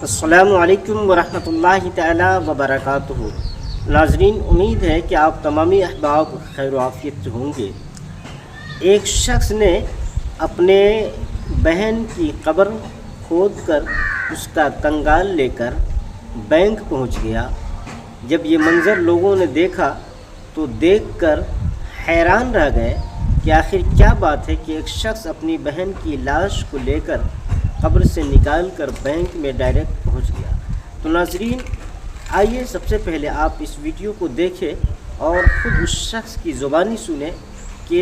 अस्सलामु अलैकुम वरहमतुल्लाहि तआला वबरकातुहू। नाज़रीन, उम्मीद है कि आप तमामी अहबाब खैर आफियत से होंगे। एक शख्स ने अपने बहन की कब्र खोद कर उसका कंगाल लेकर बैंक पहुंच गया। जब ये मंज़र लोगों ने देखा तो देखकर हैरान रह गए कि आखिर क्या बात है कि एक शख्स अपनी बहन की लाश को लेकर कब्र से निकाल कर बैंक में डायरेक्ट पहुंच गया। तो नाज़रीन, आइए सबसे पहले आप इस वीडियो को देखें और ख़ुद उस शख्स की ज़ुबानी सुने कि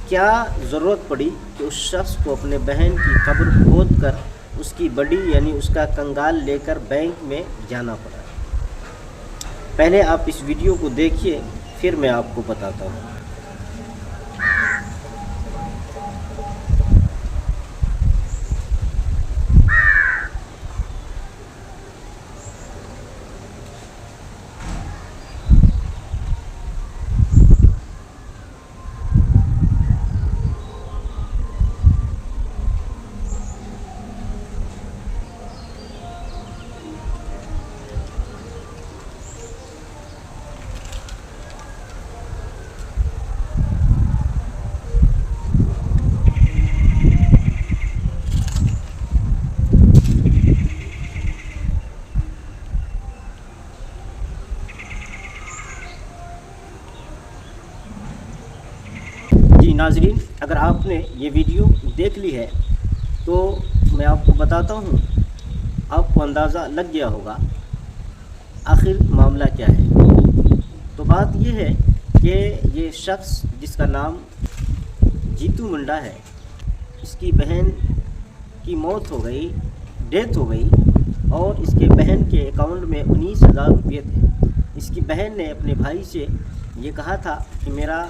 क्या ज़रूरत पड़ी कि उस शख्स को अपने बहन की कब्र खोद कर उसकी बॉडी यानी उसका कंगाल लेकर बैंक में जाना पड़ा। पहले आप इस वीडियो को देखिए, फिर मैं आपको बताता हूँ। जी नाज़रीन, अगर आपने ये वीडियो देख ली है तो मैं आपको बताता हूँ, आपको अंदाज़ा लग गया होगा आखिर मामला क्या है। तो बात ये है कि ये शख्स जिसका नाम जीतू मुंडा है, इसकी बहन की मौत हो गई, डेथ हो गई और इसके बहन के अकाउंट में 19,000 रुपये थे। इसकी बहन ने अपने भाई से ये कहा था कि मेरा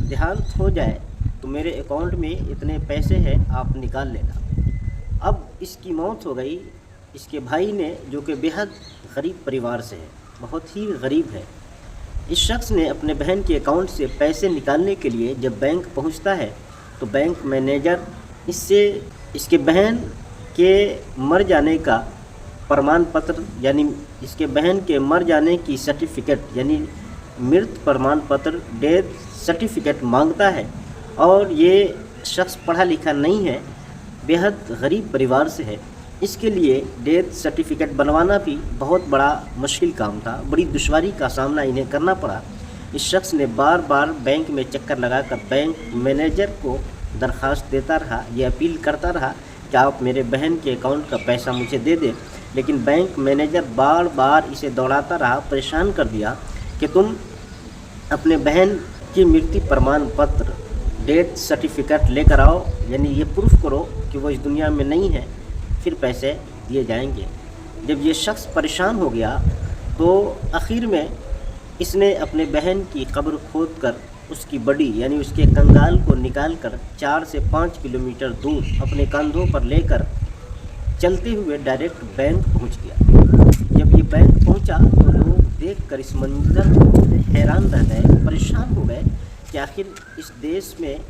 देहांत हो जाए तो मेरे अकाउंट में इतने पैसे हैं, आप निकाल लेना। अब इसकी मौत हो गई। इसके भाई ने, जो कि बेहद गरीब परिवार से है, बहुत ही गरीब है, इस शख्स ने अपने बहन के अकाउंट से पैसे निकालने के लिए जब बैंक पहुंचता है तो बैंक मैनेजर इससे इसके बहन के मर जाने का प्रमाण पत्र यानी इसके बहन के मर जाने की सर्टिफिकेट यानी मृत प्रमाण पत्र, डेथ सर्टिफिकेट मांगता है। और ये शख्स पढ़ा लिखा नहीं है, बेहद गरीब परिवार से है। इसके लिए डेथ सर्टिफिकेट बनवाना भी बहुत बड़ा मुश्किल काम था, बड़ी दुश्वारी का सामना इन्हें करना पड़ा। इस शख्स ने बार बार बैंक में चक्कर लगाकर बैंक मैनेजर को दरख्वास्त देता रहा, ये अपील करता रहा कि आप मेरे बहन के अकाउंट का पैसा मुझे दे दें। लेकिन बैंक मैनेजर बार बार इसे दौड़ाता रहा, परेशान कर दिया कि तुम अपने बहन की मृत्यु प्रमाण पत्र, डेथ सर्टिफिकेट लेकर आओ, यानी ये प्रूफ करो कि वो इस दुनिया में नहीं है, फिर पैसे दिए जाएंगे। जब ये शख्स परेशान हो गया तो आखिर में इसने अपने बहन की कब्र खोद कर उसकी बॉडी यानी उसके कंगाल को निकाल कर 4 से 5 किलोमीटर दूर अपने कंधों पर लेकर चलते हुए डायरेक्ट बैंक पहुंच गया। जब ये बैंक पहुंचा तो लोग देखकर इस मंजर को हैरान रह गए, परेशान हो गए कि आखिर इस देश में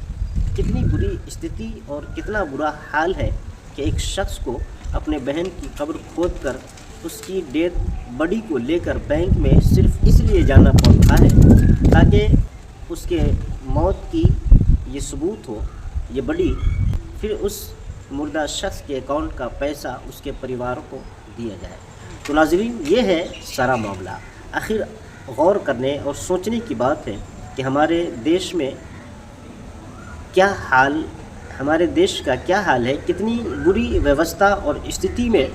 कितनी बुरी स्थिति और कितना बुरा हाल है कि एक शख्स को अपने बहन की कब्र खोद कर उसकी डेथ बॉडी को लेकर बैंक में सिर्फ इसलिए जाना पड़ रहा है ताकि उसके मौत की ये सबूत हो, ये बॉडी, फिर उस मुर्दा शख्स के अकाउंट का पैसा उसके परिवार को दिया जाए। तो नाज़रीन, ये है सारा मामला। आखिर गौर करने और सोचने की बात है कि हमारे देश में क्या हाल, हमारे देश का क्या हाल है, कितनी बुरी व्यवस्था और स्थिति में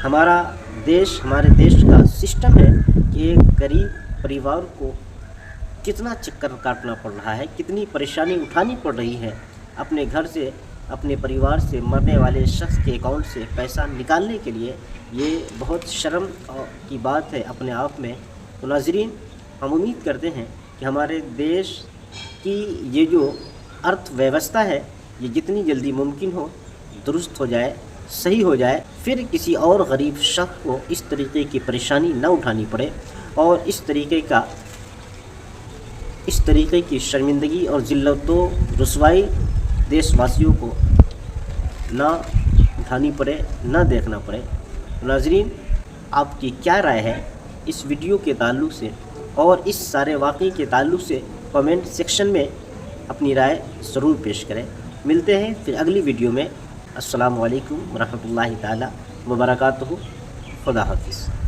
हमारा देश, हमारे देश का सिस्टम है कि एक गरीब परिवार को कितना चक्कर काटना पड़ रहा है, कितनी परेशानी उठानी पड़ रही है अपने घर से, अपने परिवार से मरने वाले शख्स के अकाउंट से पैसा निकालने के लिए। ये बहुत शर्म की बात है अपने आप में। तो नाज़रीन, हम उम्मीद करते हैं कि हमारे देश की ये जो अर्थव्यवस्था है ये जितनी जल्दी मुमकिन हो दुरुस्त हो जाए, सही हो जाए, फिर किसी और गरीब शख्स को इस तरीके की परेशानी न उठानी पड़े और इस तरीके की शर्मिंदगी और ज़िल्लत व रुसवाई देशवासियों को ना उठानी पड़े, ना देखना पड़े। ناظرین، آپ کی کیا رائے ہے اس ویڈیو کے تعلق سے اور اس سارے واقعے کے تعلق سے کمنٹ سیکشن میں اپنی رائے ضرور پیش کریں۔ ملتے ہیں پھر اگلی ویڈیو میں۔ السلام علیکم ورحمۃ اللہ تعالی وبرکاتہ۔ خدا حافظ۔